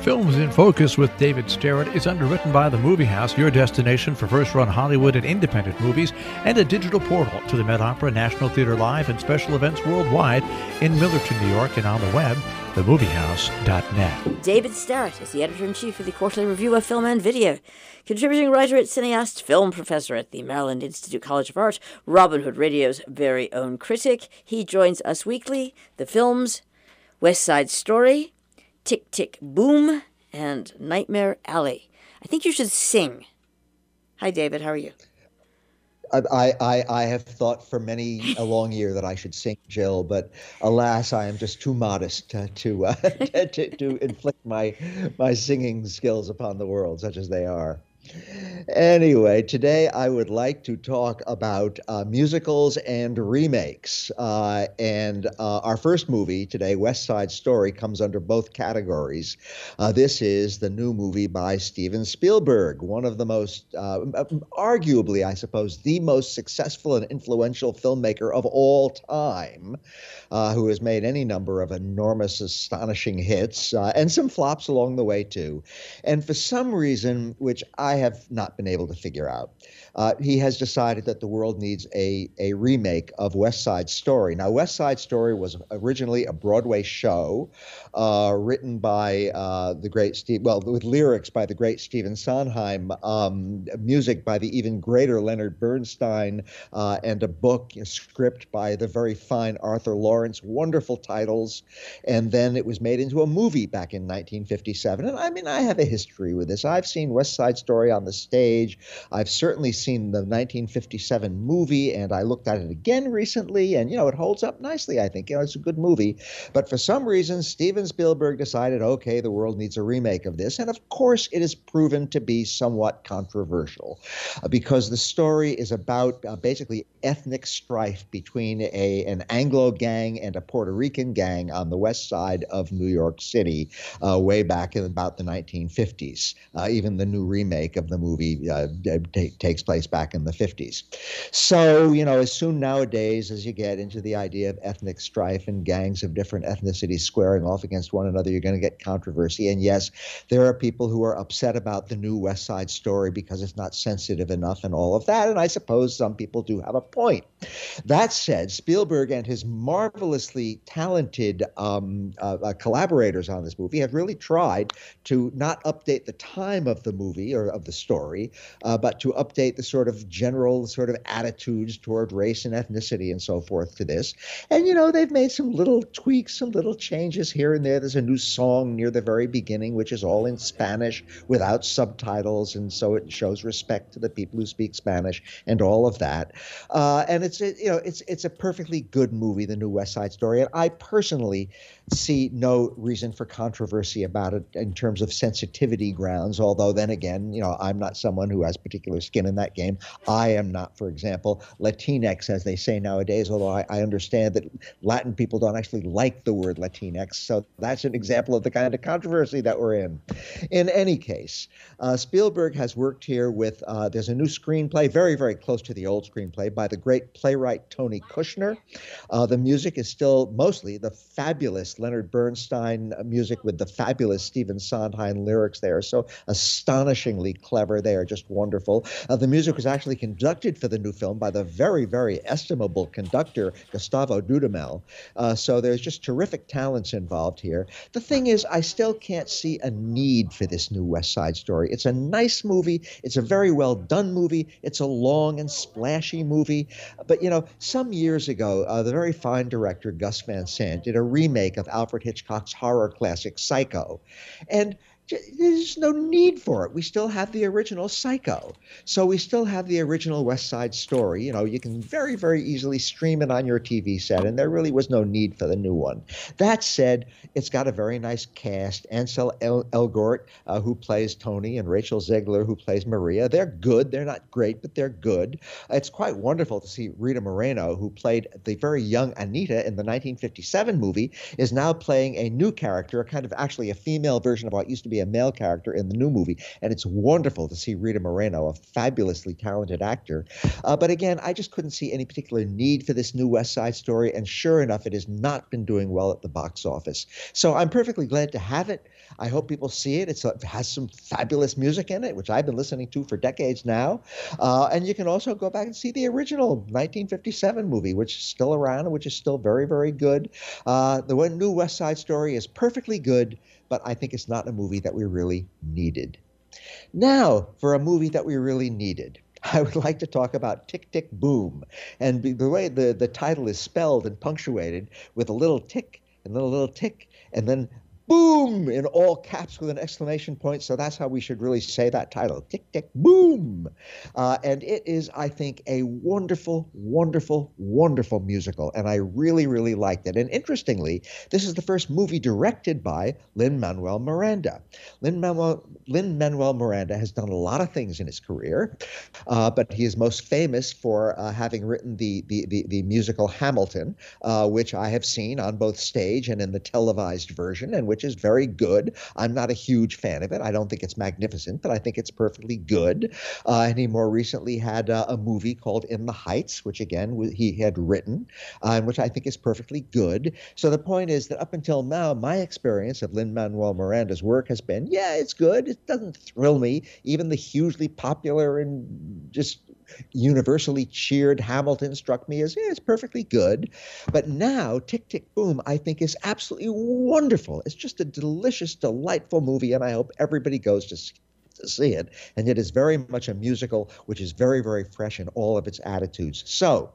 Films in Focus with David Sterritt is underwritten by The Movie House, your destination for first-run Hollywood and independent movies, and a digital portal to the Met Opera, National Theatre Live, and special events worldwide in Millerton, New York, and on the web, themoviehouse.net. David Sterritt is the editor-in-chief of the Quarterly Review of Film and Video, contributing writer at Cineast, film professor at the Maryland Institute College of Art, Robin Hood Radio's very own critic. He joins us weekly. The films West Side Story, Tic Tic Boom, and Nightmare Alley. I think you should sing. Hi, David. How are you? I have thought for many a long year that I should sing, Jill, but alas, I am just too modest to inflict my singing skills upon the world, such as they are. Anyway, today I would like to talk about musicals and remakes. And our first movie today, West Side Story, comes under both categories. This is the new movie by Steven Spielberg, one of the most, arguably, I suppose, the most successful and influential filmmaker of all time, who has made any number of enormous, astonishing hits, and some flops along the way, too. And for some reason, which I have not been able to figure out, he has decided that the world needs a remake of West Side Story. Now, West Side Story was originally a Broadway show written by with lyrics by the great Stephen Sondheim, music by the even greater Leonard Bernstein, and a script by the very fine Arthur Lawrence. Wonderful titles. And then it was made into a movie back in 1957. And I mean, I have a history with this. I've seen West Side Story on the stage. I've certainly seen the 1957 movie, and I looked at it again recently, and, it holds up nicely, I think. It's a good movie. But for some reason, Steven Spielberg decided, okay, the world needs a remake of this. And of course, it is proven to be somewhat controversial because the story is about basically ethnic strife between an Anglo gang and a Puerto Rican gang on the west side of New York City way back in about the 1950s. Even the new remake of the movie takes place back in the 50s. So, as soon nowadays as you get into the idea of ethnic strife and gangs of different ethnicities squaring off against one another, you're going to get controversy. And yes, there are people who are upset about the new West Side Story because it's not sensitive enough and all of that. And I suppose some people do have a point. That said, Spielberg and his marvelously talented collaborators on this movie have really tried to not update the time of the movie or of the story, but to update the sort of general sort of attitudes toward race and ethnicity and so forth to this. And, they've made some little tweaks, some little changes here and there. There's a new song near the very beginning, which is all in Spanish without subtitles. And so it shows respect to the people who speak Spanish and all of that. And it's a perfectly good movie, the new West Side Story. And I personally see no reason for controversy about it in terms of sensitivity grounds, although then again, I'm not someone who has particular skin in that game. I am not, for example, Latinx, as they say nowadays, although I understand that Latin people don't actually like the word Latinx, so that's an example of the kind of controversy that we're in. In any case, Spielberg has worked here with, there's a new screenplay, very, very close to the old screenplay, by the great playwright Tony Kushner. The music is still mostly the fabulous Leonard Bernstein music with the fabulous Stephen Sondheim lyrics. They are so astonishingly clever. They are just wonderful. The music was actually conducted for the new film by the very, very estimable conductor Gustavo Dudamel. So there's just terrific talents involved here. The thing is, I still can't see a need for this new West Side Story. It's a nice movie. It's a very well done movie. It's a long and splashy movie. But, some years ago, the very fine director Gus Van Sant did a remake of Alfred Hitchcock's horror classic Psycho. And there's no need for it. We still have the original Psycho. So we still have the original West Side Story. You can very, very easily stream it on your TV set, and there really was no need for the new one. That said, it's got a very nice cast. Ansel Elgort, who plays Tony, and Rachel Zegler, who plays Maria. They're good. They're not great, but they're good. It's quite wonderful to see Rita Moreno, who played the very young Anita in the 1957 movie, is now playing a new character, a kind of actually a female version of what used to be be a male character in the new movie. And it's wonderful to see Rita Moreno, a fabulously talented actor. But again, I just couldn't see any particular need for this new West Side Story. And sure enough, it has not been doing well at the box office. So I'm perfectly glad to have it. I hope people see it. It has some fabulous music in it, which I've been listening to for decades now. And you can also go back and see the original 1957 movie, which is still around and which is still very, very good. The new West Side Story is perfectly good, but I think it's not a movie that we really needed. Now, for a movie that we really needed. I would like to talk about Tic Tic Boom. And the way the title is spelled and punctuated with a little tick and then a little tick and then boom in all caps with an exclamation point. So that's how we should really say that title, Tic Tic Boom. And it is, I think, a wonderful, wonderful, wonderful musical. And I really, really liked it. And interestingly, this is the first movie directed by Lin-Manuel Miranda. Lin-Manuel Miranda has done a lot of things in his career, but he is most famous for having written the musical Hamilton, which I have seen on both stage and in the televised version, and which is very good. I'm not a huge fan of it. I don't think it's magnificent, but I think it's perfectly good. And he more recently had a movie called In the Heights, which again he had written, and which I think is perfectly good. So the point is that up until now, my experience of Lin-Manuel Miranda's work has been, yeah, it's good. It doesn't thrill me. Even the hugely popular and just universally cheered Hamilton struck me as, yeah, it's perfectly good. But now Tic Tic Boom, I think, is absolutely wonderful. It's just a delicious, delightful movie, and I hope everybody goes to see it. And it is very much a musical, which is very, very fresh in all of its attitudes. So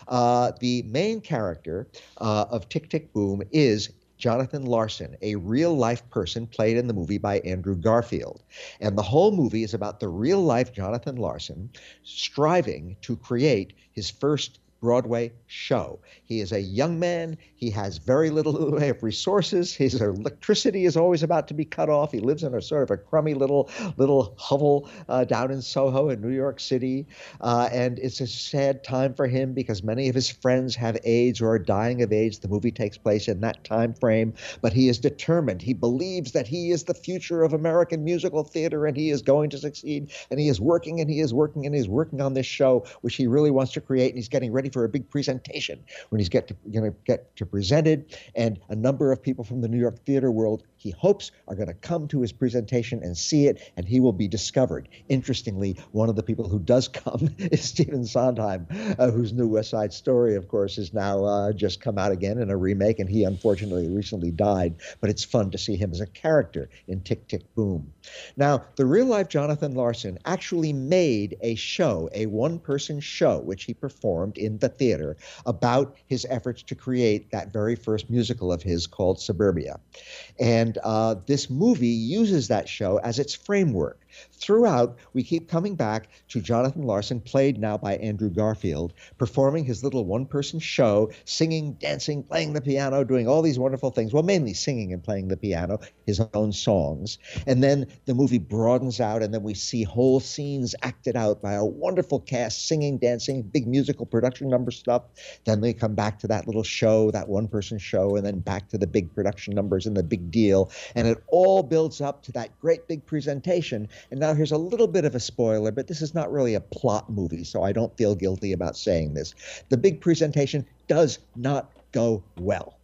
the main character of Tic Tic Boom is Jonathan Larson, a real-life person played in the movie by Andrew Garfield. And the whole movie is about the real-life Jonathan Larson striving to create his first Broadway show. He is a young man. He has very little way of resources. His electricity is always about to be cut off. He lives in a sort of a crummy little hovel down in Soho in New York City. And it's a sad time for him because many of his friends have AIDS or are dying of AIDS. The movie takes place in that time frame, but he is determined. He believes that he is the future of American musical theater and he is going to succeed. And he is working and he is working and he is working on this show, which he really wants to create. And he's getting ready for a big presentation when he's going to get to present it, and a number of people from the New York theater world, he hopes, are going to come to his presentation and see it, and he will be discovered. Interestingly, one of the people who does come is Stephen Sondheim, whose new West Side Story, of course, is now just come out again in a remake, and he unfortunately recently died, but it's fun to see him as a character in Tic Tic Boom. Now, the real-life Jonathan Larson actually made a show, a one-person show, which he performed in the theater about his efforts to create that very first musical of his called Suburbia. And this movie uses that show as its framework. Throughout, we keep coming back to Jonathan Larson, played now by Andrew Garfield, performing his little one-person show, singing, dancing, playing the piano, doing all these wonderful things. Well, mainly singing and playing the piano, his own songs. And then the movie broadens out, and then we see whole scenes acted out by a wonderful cast, singing, dancing, big musical production number stuff. Then they come back to that little show, that one-person show, and then back to the big production numbers and the big deal. And it all builds up to that great big presentation. And now here's a little bit of a spoiler, but this is not really a plot movie, so I don't feel guilty about saying this. The big presentation does not go well.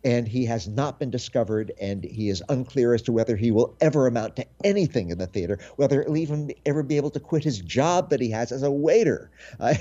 And he has not been discovered, and he is unclear as to whether he will ever amount to anything in the theater, whether he'll even ever be able to quit his job that he has as a waiter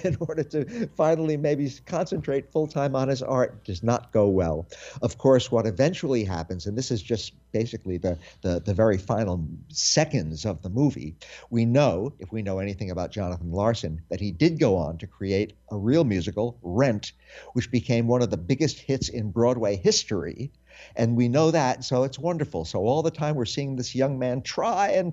in order to finally maybe concentrate full-time on his art. Does not go well. Of course, what eventually happens, and this is just basically the very final seconds of the movie, we know, if we know anything about Jonathan Larson, that he did go on to create a real musical, Rent, which became one of the biggest hits in Broadway history. And we know that, so it's wonderful. So all the time we're seeing this young man try and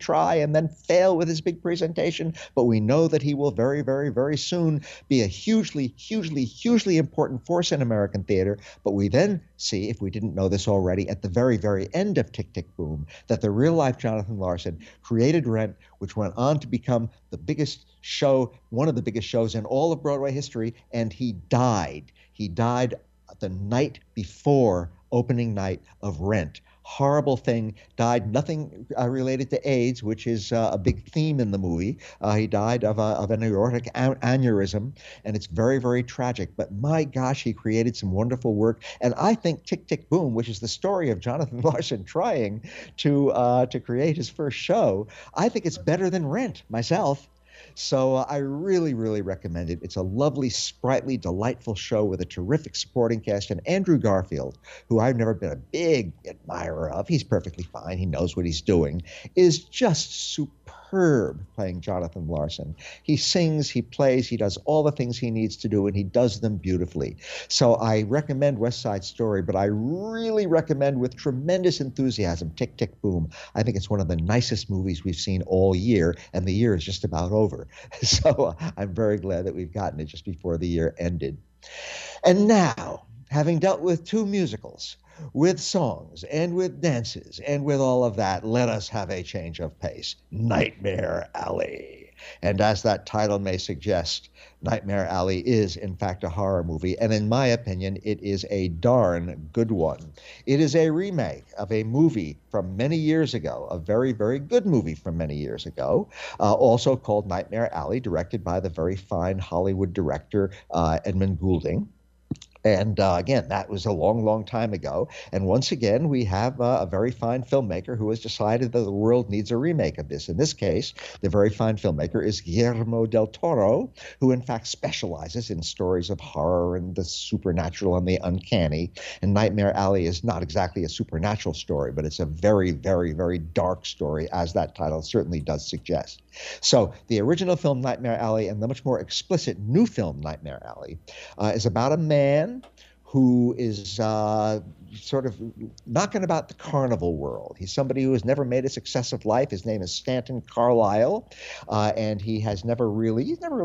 then fail with his big presentation, but we know that he will very, very, very soon be a hugely, hugely, hugely important force in American theater. But we then see, if we didn't know this already, at the very, very end of Tic Tic Boom, that the real-life Jonathan Larson created Rent, which went on to become the biggest show, one of the biggest shows in all of Broadway history, and he died. He died the night before opening night of Rent, horrible thing, died nothing related to AIDS, which is a big theme in the movie. He died of an aortic aneurysm, and it's very, very tragic. But my gosh, he created some wonderful work. And I think Tic Tic Boom, which is the story of Jonathan Larson trying to create his first show, I think it's better than Rent myself. So I really, really recommend it. It's a lovely, sprightly, delightful show with a terrific supporting cast. And Andrew Garfield, who I've never been a big admirer of, he's perfectly fine, he knows what he's doing, is just superb playing Jonathan Larson. He sings, he plays, he does all the things he needs to do, and he does them beautifully. So I recommend West Side Story, but I really recommend with tremendous enthusiasm Tic Tic Boom. I think it's one of the nicest movies we've seen all year, and the year is just about over. So I'm very glad that we've gotten it just before the year ended. And now, having dealt with two musicals, with songs and with dances and with all of that, let us have a change of pace. Nightmare Alley. And as that title may suggest, Nightmare Alley is, in fact, a horror movie. And in my opinion, it is a darn good one. It is a remake of a movie from many years ago, a very, very good movie from many years ago, also called Nightmare Alley, directed by the very fine Hollywood director Edmund Goulding. And again, that was a long, long time ago. And once again, we have a very fine filmmaker who has decided that the world needs a remake of this. In this case, the very fine filmmaker is Guillermo del Toro, who in fact specializes in stories of horror and the supernatural and the uncanny. And Nightmare Alley is not exactly a supernatural story, but it's a very, very, very dark story, as that title certainly does suggest. So the original film Nightmare Alley and the much more explicit new film Nightmare Alley is about a man who is sort of knocking about the carnival world. He's somebody who has never made a success of life. His name is Stanton Carlyle, and he's never really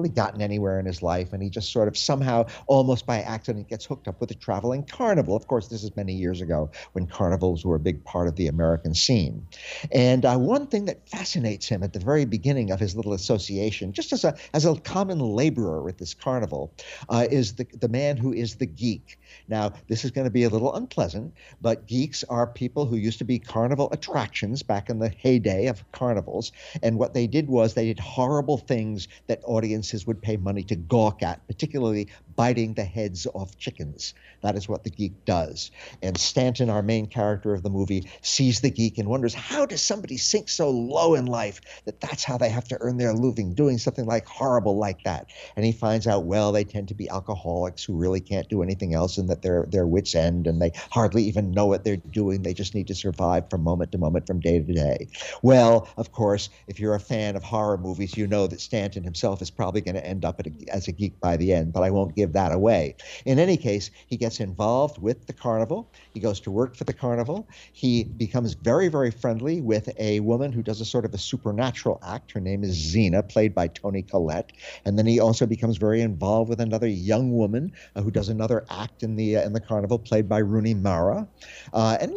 gotten anywhere in his life, and he just sort of somehow, almost by accident, gets hooked up with a traveling carnival. Of course, this is many years ago when carnivals were a big part of the American scene. And one thing that fascinates him at the very beginning of his little association, just as a common laborer with this carnival, is the man who is the geek. Now, this is going to be a little unpleasant, but geeks are people who used to be carnival attractions back in the heyday of carnivals. And what they did was they did horrible things that audiences would pay money to gawk at, particularly biting the heads off chickens. That is what the geek does. And Stanton, our main character of the movie, sees the geek and wonders, how does somebody sink so low in life that that's how they have to earn their living, doing something like horrible like that? And he finds out, well, they tend to be alcoholics who really can't do anything else, and that they're wits' end, and they hardly even know what they're doing. They just need to survive from moment to moment, from day to day. Well, of course, if you're a fan of horror movies, you know that Stanton himself is probably going to end up as a geek by the end, but I won't give that away. In any case, he gets involved with the carnival. He goes to work for the carnival. He becomes very, very friendly with a woman who does a sort of a supernatural act. Her name is Zena, played by Toni Collette. And then he also becomes very involved with another young woman who does another act in the carnival, played by Rooney Mara. And,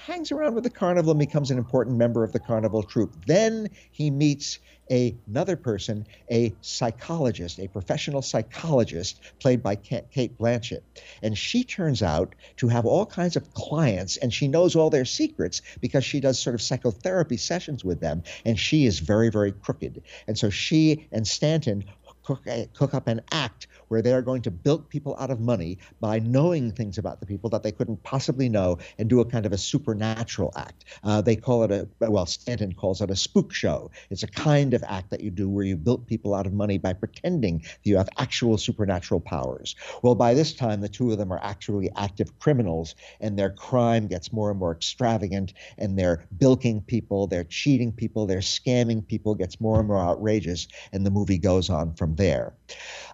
hangs around with the carnival and becomes an important member of the carnival troupe. Then he meets another person, a psychologist, a professional psychologist, played by Kate Blanchett. And she turns out to have all kinds of clients, and she knows all their secrets because she does sort of psychotherapy sessions with them, and she is very, very crooked. And so she and Stanton cook up an act where they are going to bilk people out of money by knowing things about the people that they couldn't possibly know, and do a kind of a supernatural act. They call it Stanton calls it a spook show. It's a kind of act that you do where you bilk people out of money by pretending that you have actual supernatural powers. Well, by this time, the two of them are actually active criminals, and their crime gets more and more extravagant, and they're bilking people, they're cheating people, they're scamming people, gets more and more outrageous, and the movie goes on from there.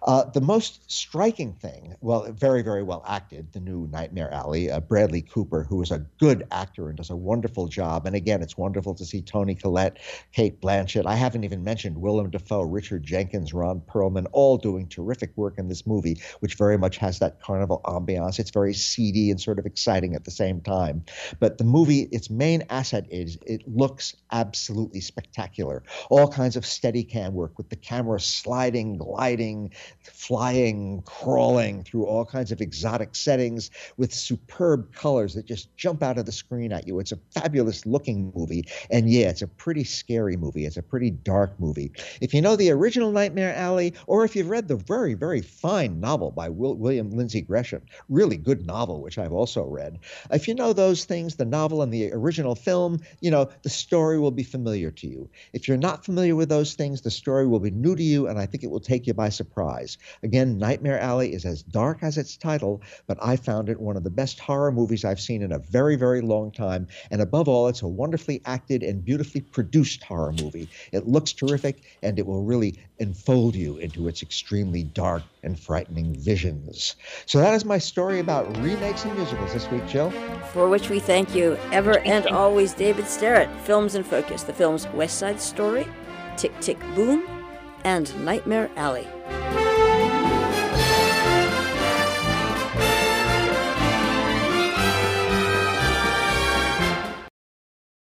The most striking thing, well, very, very well acted, the new Nightmare Alley, Bradley Cooper, who is a good actor and does a wonderful job. And again, it's wonderful to see Toni Collette, Kate Blanchett. I haven't even mentioned Willem Dafoe, Richard Jenkins, Ron Perlman, all doing terrific work in this movie, which very much has that carnival ambiance. It's very seedy and sort of exciting at the same time. But the movie, its main asset is it looks absolutely spectacular. All kinds of Steadicam work with the camera sliding leaping, gliding, flying, crawling through all kinds of exotic settings with superb colors that just jump out of the screen at you. It's a fabulous looking movie. And yeah, it's a pretty scary movie. It's a pretty dark movie. If you know the original Nightmare Alley, or if you've read the very, very fine novel by William Lindsay Gresham, really good novel, which I've also read. If you know those things, the novel and the original film, the story will be familiar to you. If you're not familiar with those things, the story will be new to you, and I think it will take you by surprise. Again, Nightmare Alley is as dark as its title, but I found it one of the best horror movies I've seen in a very, very long time. And above all, it's a wonderfully acted and beautifully produced horror movie. It looks terrific, and it will really enfold you into its extremely dark and frightening visions. So that is my story about remakes and musicals this week, Jill. For which we thank you ever and always, David Sterritt. Films in Focus, the films West Side Story, Tic Tic Boom, and Nightmare Alley.